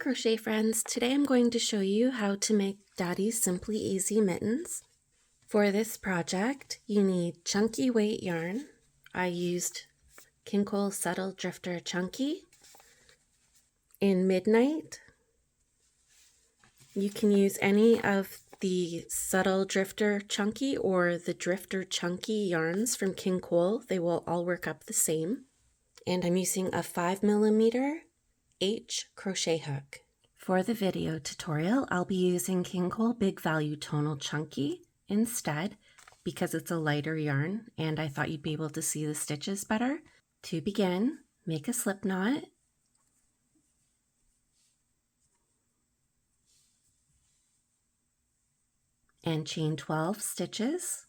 crochet friends, today I'm going to show you how to make Daddy's Simply Easy mittens. For this project, you need chunky weight yarn. I used King Cole Subtle Drifter Chunky. In Midnight, you can use any of the Subtle Drifter Chunky or the Drifter Chunky yarns from King Cole. They will all work up the same. And I'm using a 5mm H crochet hook. For the video tutorial, I'll be using King Cole Big Value Tonal Chunky instead because it's a lighter yarn and I thought you'd be able to see the stitches better. To begin, make a slip knot. And chain 12 stitches.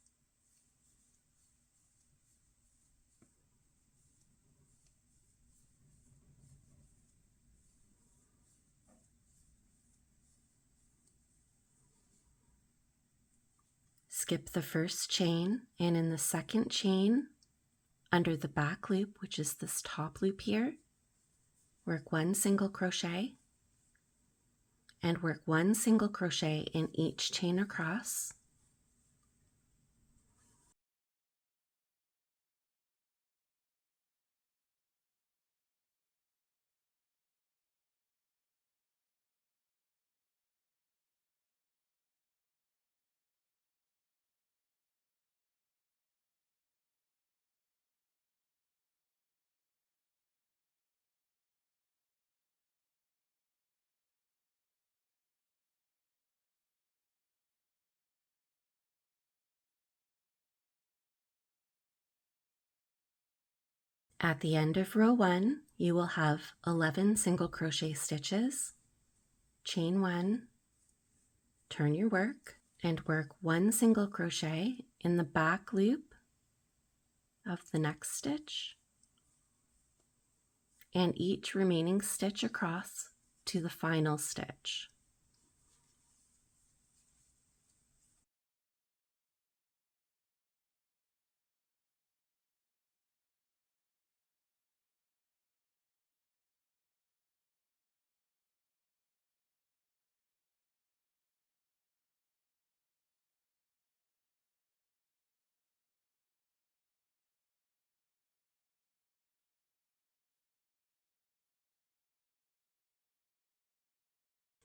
Skip the first chain, and in the second chain, under the back loop, which is this top loop here, work 1 single crochet and work 1 single crochet in each chain across. At the end of row 1, you will have 11 single crochet stitches. Chain 1, turn your work, and work 1 single crochet in the back loop of the next stitch, and each remaining stitch across to the final stitch.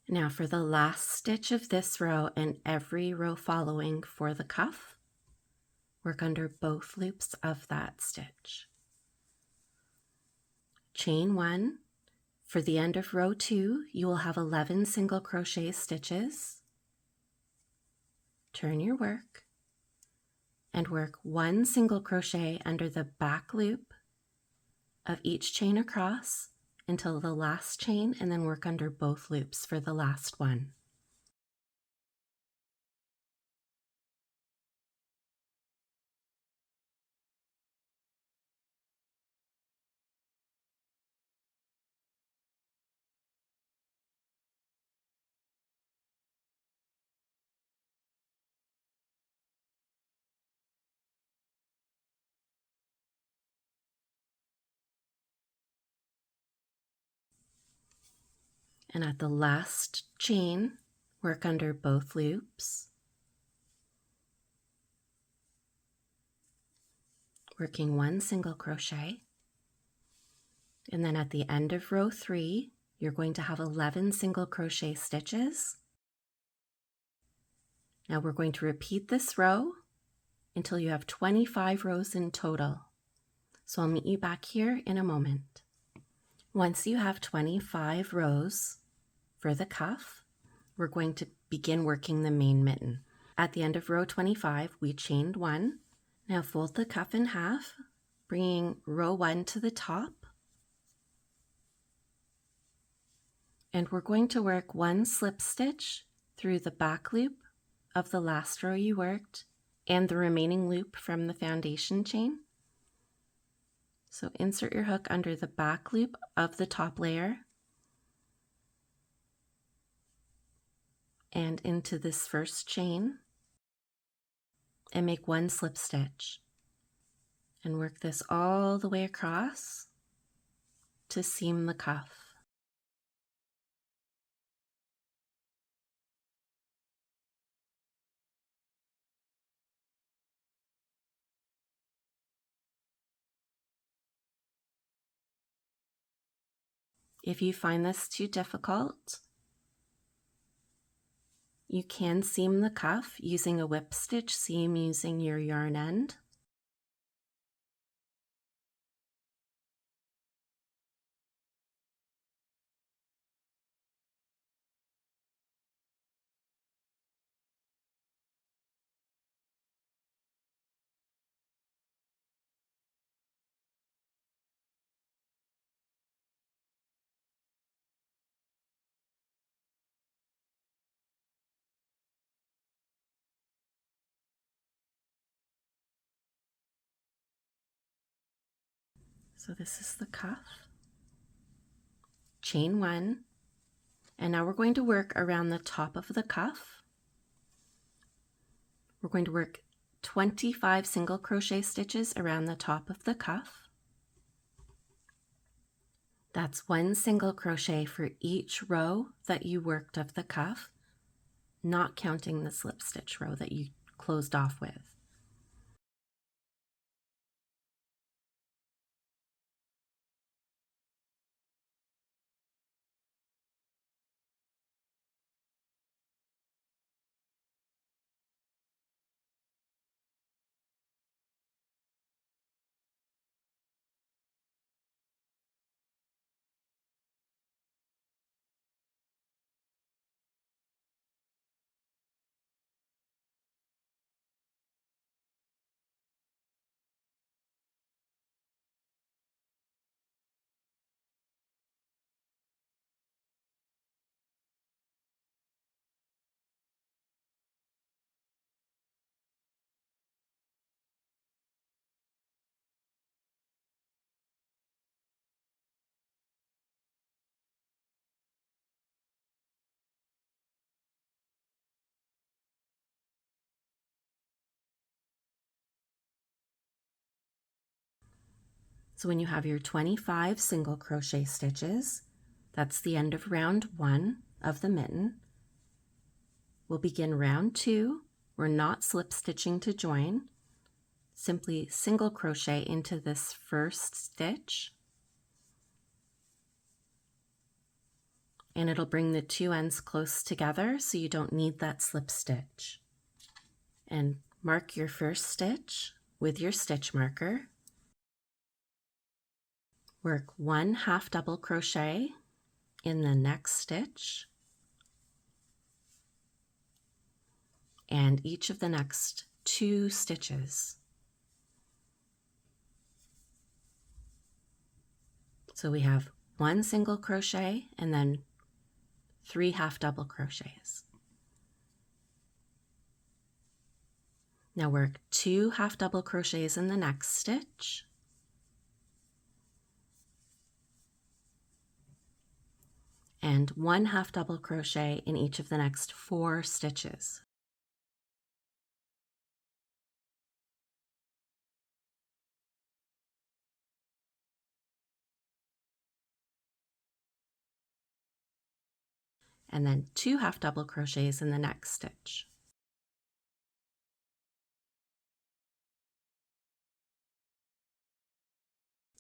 Now for the last stitch of this row and every row following for the cuff, work under both loops of that stitch. Chain 1. For the end of row 2, you will have 11 single crochet stitches. Turn your work and work 1 single crochet under the back loop of each chain across until the last chain, and then work under both loops for the last one. And at the last chain, work under both loops, working 1 single crochet. And then at the end of row 3, you're going to have 11 single crochet stitches. Now we're going to repeat this row until you have 25 rows in total. So I'll meet you back here in a moment. Once you have 25 rows for the cuff, we're going to begin working the main mitten. At the end of row 25, we chained 1. Now fold the cuff in half, bringing row 1 to the top. And we're going to work 1 slip stitch through the back loop of the last row you worked and the remaining loop from the foundation chain. So insert your hook under the back loop of the top layer and into this first chain and make 1 slip stitch and work this all the way across to seam the cuff. If you find this too difficult, you can seam the cuff using a whip stitch seam using your yarn end. So this is the cuff, chain 1, and now we're going to work around the top of the cuff. We're going to work 25 single crochet stitches around the top of the cuff. That's 1 single crochet for each row that you worked of the cuff, not counting the slip stitch row that you closed off with. So when you have your 25 single crochet stitches, that's the end of round 1 of the mitten. We'll begin round 2. We're not slip stitching to join, simply single crochet into this first stitch, and it'll bring the 2 ends close together so you don't need that slip stitch. And mark your first stitch with your stitch marker. Work 1 half double crochet in the next stitch and each of the next 2 stitches. So we have 1 single crochet and then 3 half double crochets. Now work 2 half double crochets in the next stitch and 1 half double crochet in each of the next 4 stitches. And then 2 half double crochets in the next stitch.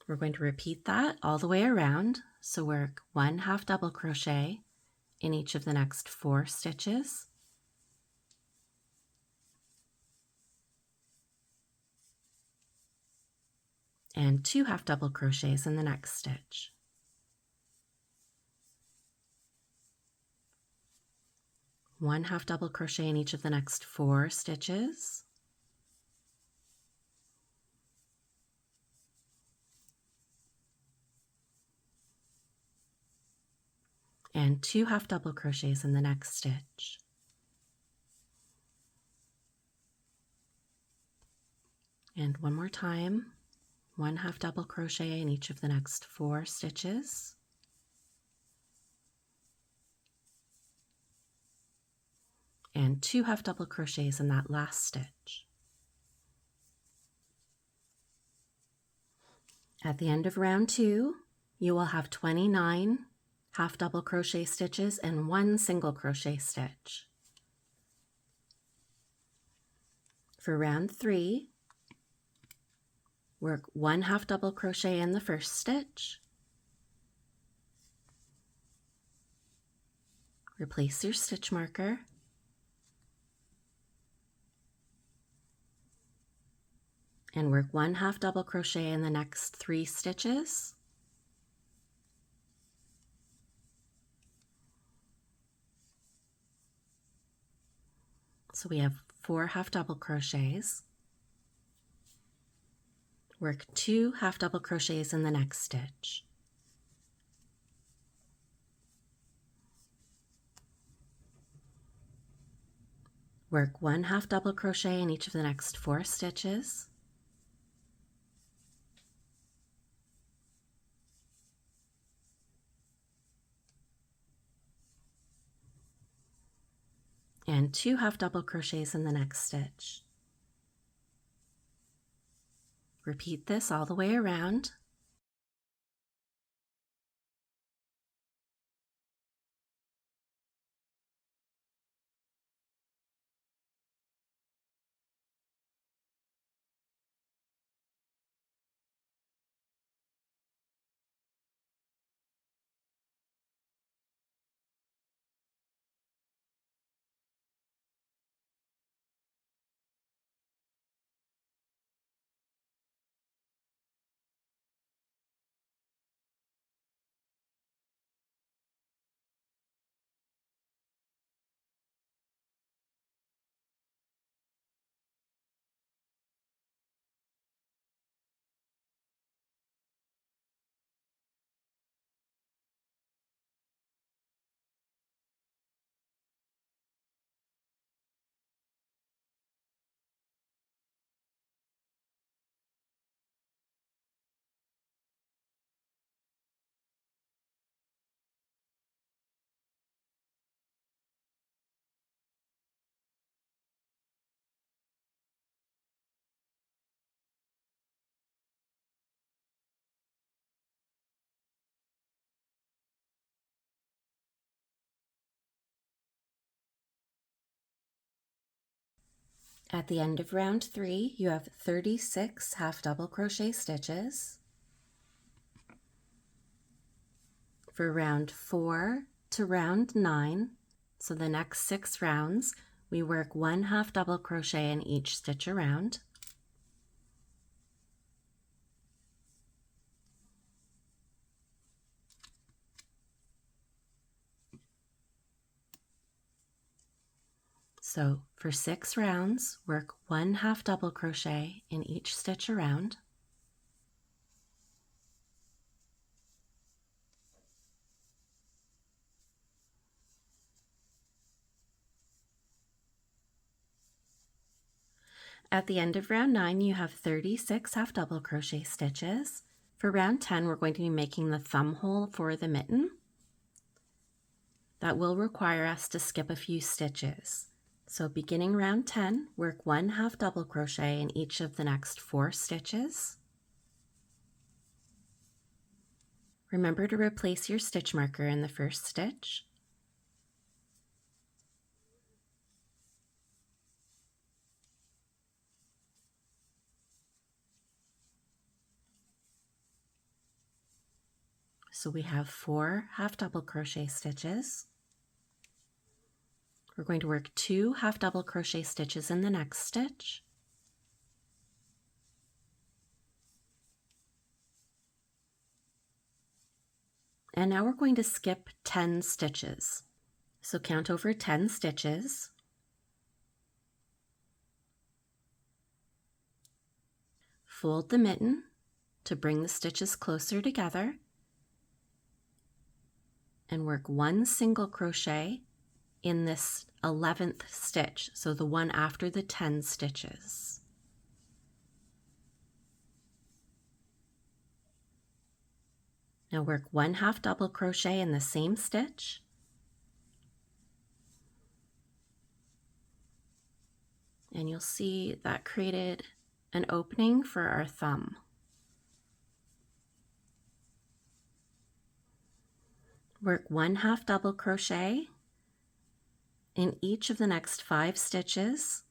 We're going to repeat that all the way around. So work 1 half double crochet in each of the next 4 stitches. And 2 half double crochets in the next stitch. One half double crochet in each of the next 4 stitches. And 2 half double crochets in the next stitch. And one more time, 1 half double crochet in each of the next 4 stitches. And 2 half double crochets in that last stitch. At the end of round 2, you will have 29 half double crochet stitches and 1 single crochet stitch. For round 3, work 1 half double crochet in the first stitch Replace your stitch marker. And work 1 half double crochet in the next 3 stitches. So we have 4 half double crochets. Work 2 half double crochets in the next stitch. Work 1 half double crochet in each of the next 4 stitches. And 2 half double crochets in the next stitch. Repeat this all the way around. At the end of round 3, you have 36 half double crochet stitches. For round 4 to round 9, so the next 6 rounds, we work 1 half double crochet in each stitch around. So for 6 rounds, work 1 half double crochet in each stitch around. At the end of round 9, you have 36 half double crochet stitches. For round 10, we're going to be making the thumb hole for the mitten. That will require us to skip a few stitches. So beginning round 10, work 1 half double crochet in each of the next 4 stitches. Remember to replace your stitch marker in the first stitch. So we have 4 half double crochet stitches. We're going to work 2 half double crochet stitches in the next stitch. And now we're going to skip 10 stitches. So count over 10 stitches. Fold the mitten to bring the stitches closer together and work 1 single crochet in this 11th stitch, so the one after the 10 stitches. Now work 1 half double crochet in the same stitch. And you'll see that created an opening for our thumb. Work 1 half double crochet in each of the next 5 stitches.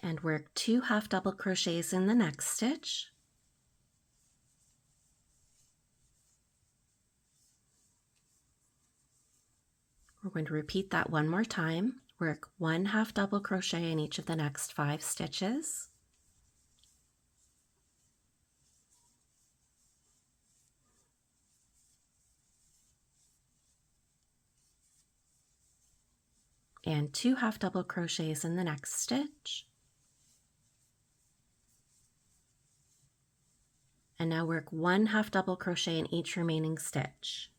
and work 2 half double crochets in the next stitch. We're going to repeat that one more time. Work 1 half double crochet in each of the next 5 stitches. And 2 half double crochets in the next stitch. And now work 1 half double crochet in each remaining stitch.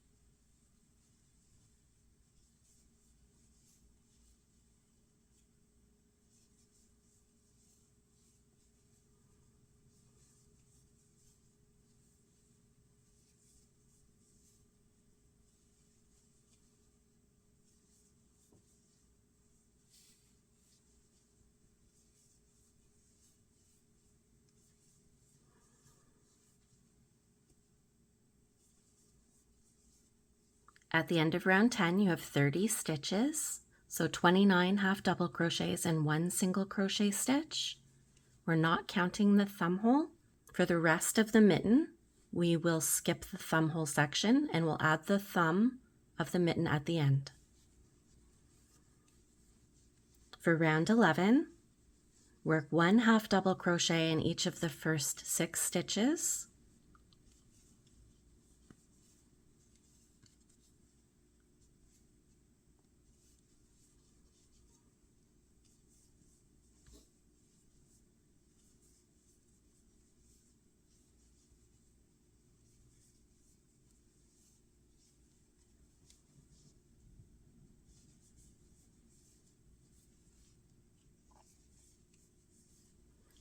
At the end of round 10, you have 30 stitches, so 29 half double crochets and 1 single crochet stitch. We're not counting the thumb hole. For the rest of the mitten, we will skip the thumb hole section and we'll add the thumb of the mitten at the end. For round 11, work 1 half double crochet in each of the first 6 stitches.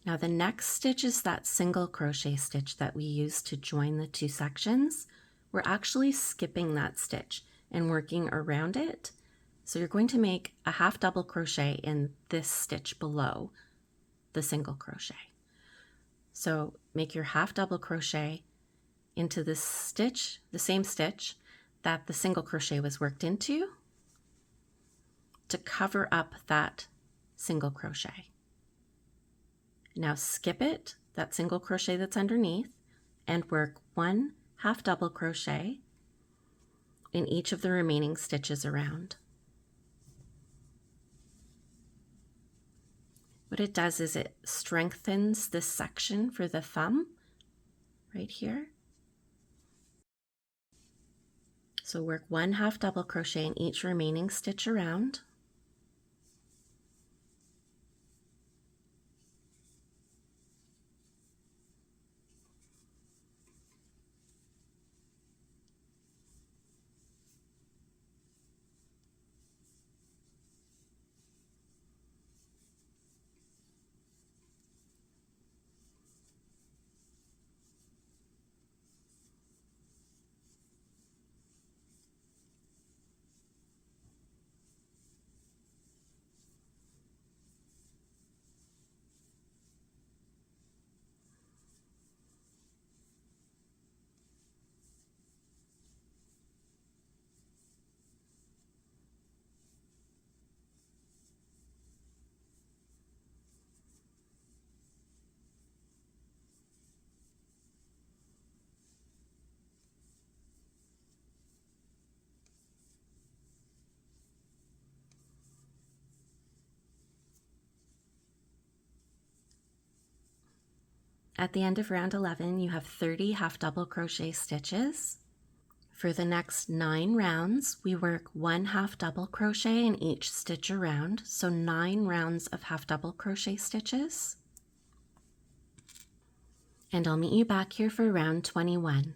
Now the next stitch is that single crochet stitch that we used to join the 2 sections. We're actually skipping that stitch and working around it. So you're going to make a half double crochet in this stitch below the single crochet. So make your half double crochet into this stitch, the same stitch that the single crochet was worked into, to cover up that single crochet. Now skip it, that single crochet that's underneath, and work 1 half double crochet in each of the remaining stitches around. What it does is it strengthens this section for the thumb right here. So work 1 half double crochet in each remaining stitch around. At the end of round 11, you have 30 half double crochet stitches. For the next 9 rounds, we work 1 half double crochet in each stitch around, so 9 rounds of half double crochet stitches. And I'll meet you back here for round 21.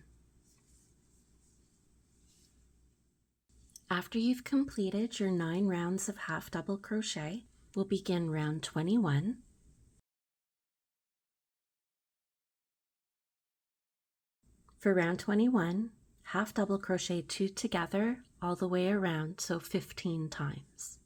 After you've completed your 9 rounds of half double crochet, we'll begin round 21. For round 21, half double crochet 2 together all the way around, so 15 times.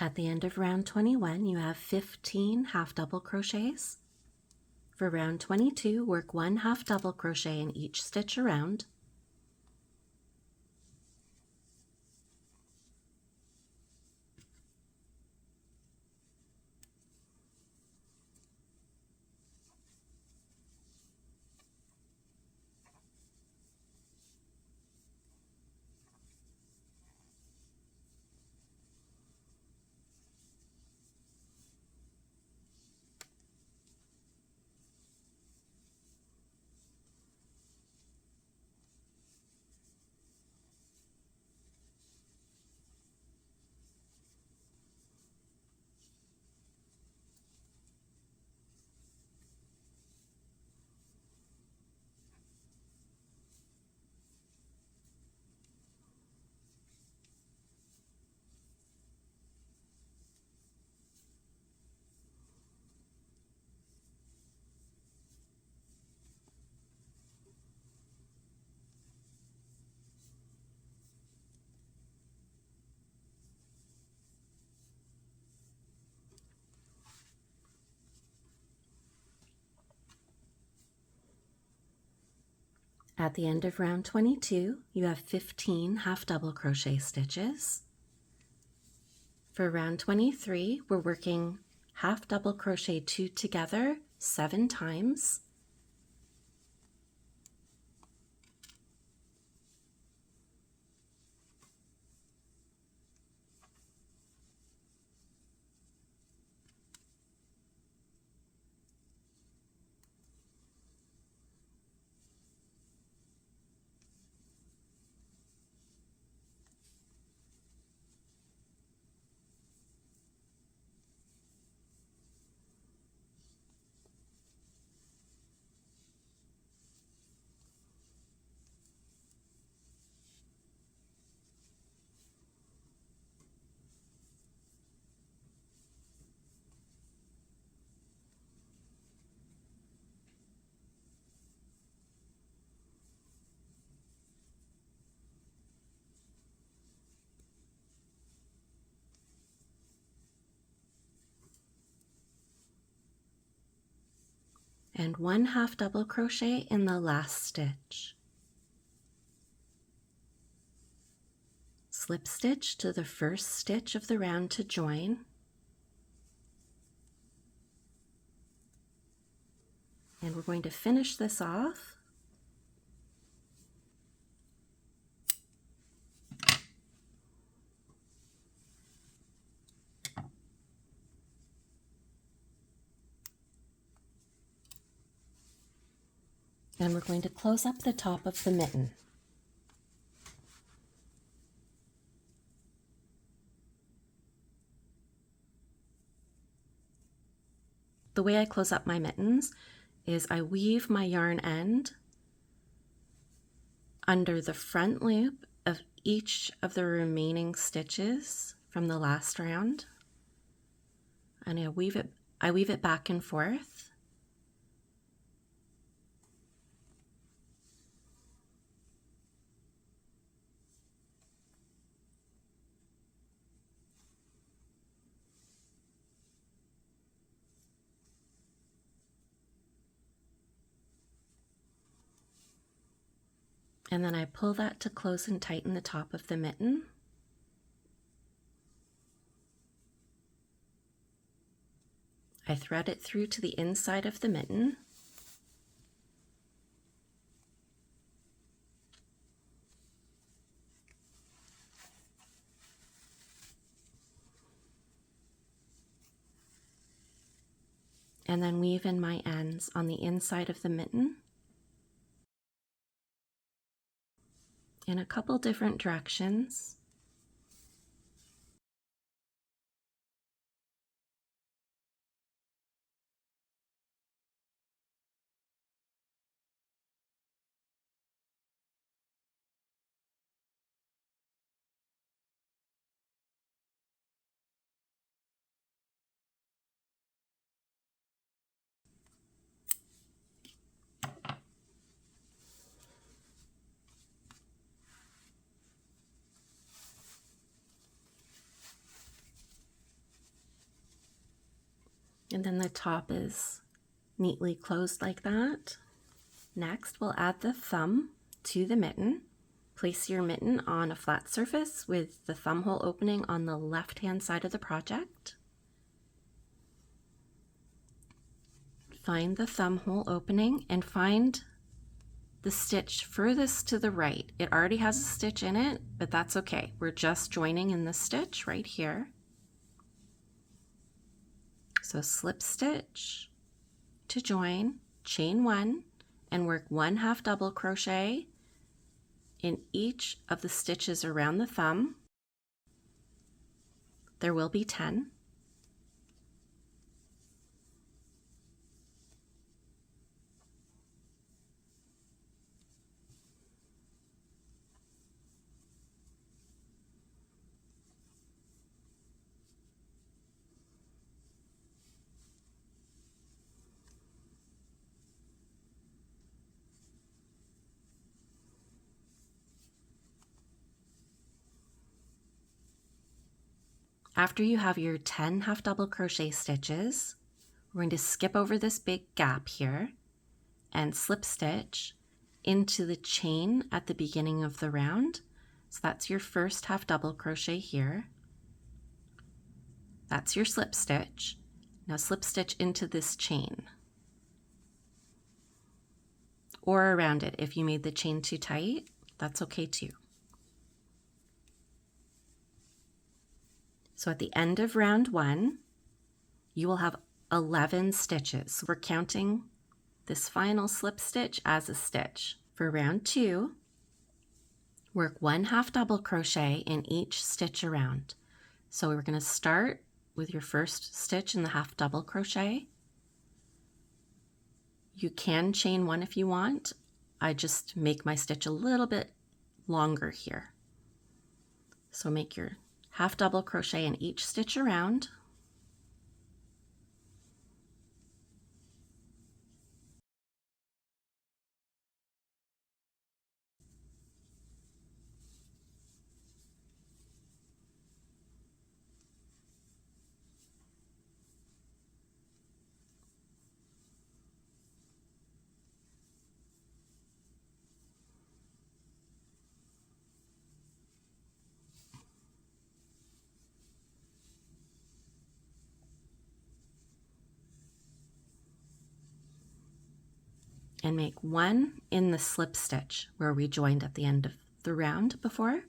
At the end of round 21, you have 15 half double crochets. For round 22, work 1 half double crochet in each stitch around. At the end of round 22, you have 15 half double crochet stitches. For round 23, we're working half double crochet 2 together 7 times. And 1 half double crochet in the last stitch. Slip stitch to the first stitch of the round to join. And we're going to finish this off. And we're going to close up the top of the mitten. The way I close up my mittens is I weave my yarn end under the front loop of each of the remaining stitches from the last round, and I weave it back and forth. And then I pull that to close and tighten the top of the mitten. I thread it through to the inside of the mitten. And then weave in my ends on the inside of the mitten in a couple different directions. And then the top is neatly closed like that. Next, we'll add the thumb to the mitten. Place your mitten on a flat surface with the thumb hole opening on the left-hand side of the project. Find the thumb hole opening and find the stitch furthest to the right. It already has a stitch in it, but that's okay. We're just joining in the stitch right here. So slip stitch to join, chain 1, and work 1/2 double crochet in each of the stitches around the thumb. There will be 10. After you have your 10 half double crochet stitches, we're going to skip over this big gap here and slip stitch into the chain at the beginning of the round. So that's your first half double crochet here. That's your slip stitch. Now slip stitch into this chain or around it. If you made the chain too tight, that's okay too. So at the end of round 1, you will have 11 stitches. We're counting this final slip stitch as a stitch. For round 2, work 1/2 double crochet in each stitch around. So we're going to start with your first stitch in the half double crochet. You can chain 1 if you want. I just make my stitch a little bit longer here. So make your half double crochet in each stitch around. And make 1 in the slip stitch where we joined at the end of the round before.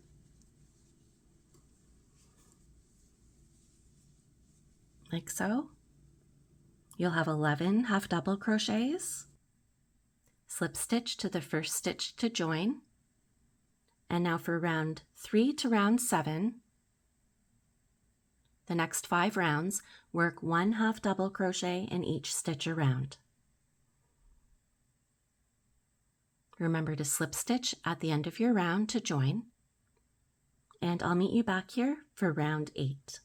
Like so. You'll have 11 half double crochets. Slip stitch to the first stitch to join. And now for round 3 to round 7, the next 5 rounds, work 1/2 double crochet in each stitch around. Remember to slip stitch at the end of your round to join. And I'll meet you back here for round 8.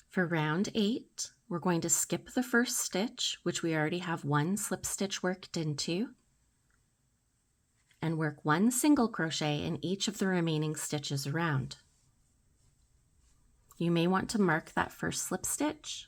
For round 8, we're going to skip the first stitch, which we already have 1 slip stitch worked into, and work 1 single crochet in each of the remaining stitches around. You may want to mark that first slip stitch.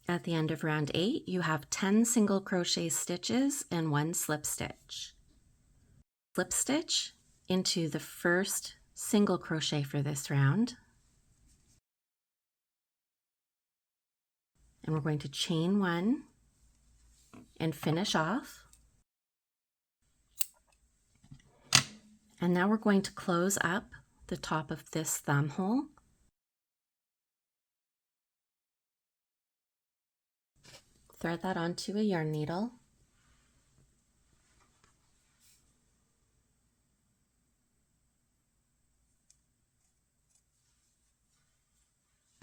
At the end of round 8, you have 10 single crochet stitches and 1 slip stitch. Slip stitch into the first single crochet for this round. And we're going to chain 1 and finish off. And now we're going to close up the top of this thumb hole. Thread that onto a yarn needle.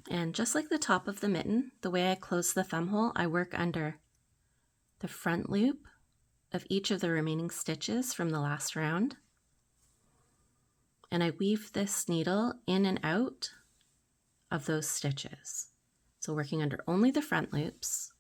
And just like the top of the mitten, the way I close the thumb hole, I work under the front loop of each of the remaining stitches from the last round. And I weave this needle in and out of those stitches. So working under only the front loops.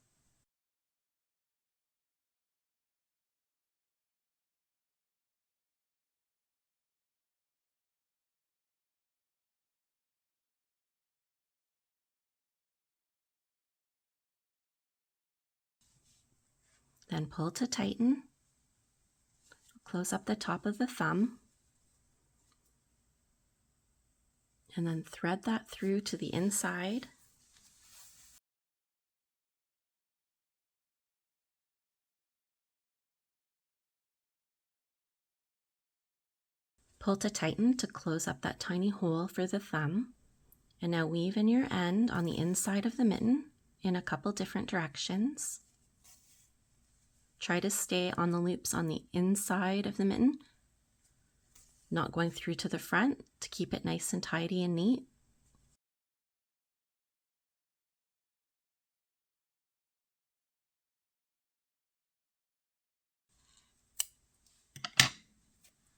Then pull to tighten, close up the top of the thumb, and then thread that through to the inside. Pull to tighten to close up that tiny hole for the thumb, and now weave in your end on the inside of the mitten in a couple different directions. Try to stay on the loops on the inside of the mitten, not going through to the front, to keep it nice and tidy and neat.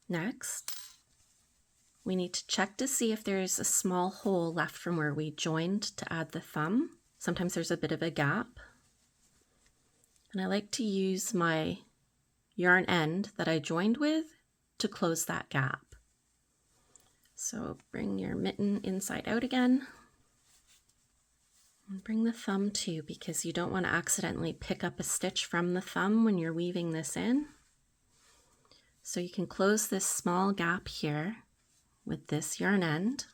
Next, we need to check to see if there's a small hole left from where we joined to add the thumb. Sometimes there's a bit of a gap. And I like to use my yarn end that I joined with to close that gap. So bring your mitten inside out again. And bring the thumb too, because you don't want to accidentally pick up a stitch from the thumb when you're weaving this in. So you can close this small gap here with this yarn end.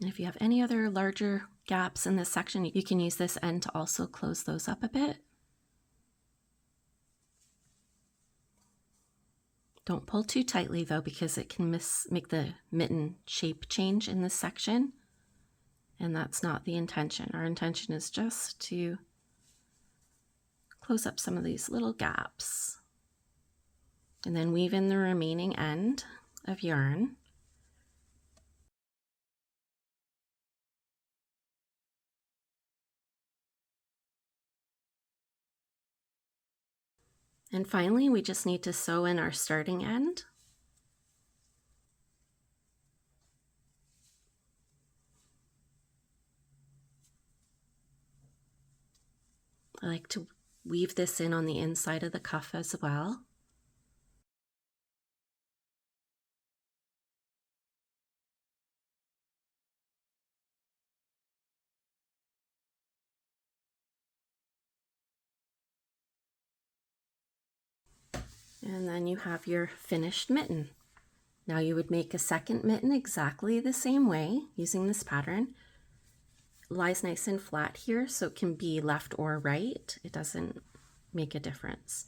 And if you have any other larger gaps in this section, you can use this end to also close those up a bit. Don't pull too tightly though, because it can make the mitten shape change in this section. And that's not the intention. Our intention is just to close up some of these little gaps. And then weave in the remaining end of yarn. And finally, we just need to sew in our starting end. I like to weave this in on the inside of the cuff as well. And then you have your finished mitten. Now you would make a second mitten exactly the same way using this pattern. It lies nice and flat here, so it can be left or right. It doesn't make a difference.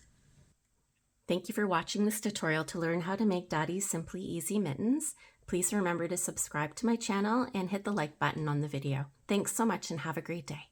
Thank you for watching this tutorial to learn how to make Daddy's Simply Easy Mittens. Please remember to subscribe to my channel and hit the like button on the video. Thanks so much and have a great day.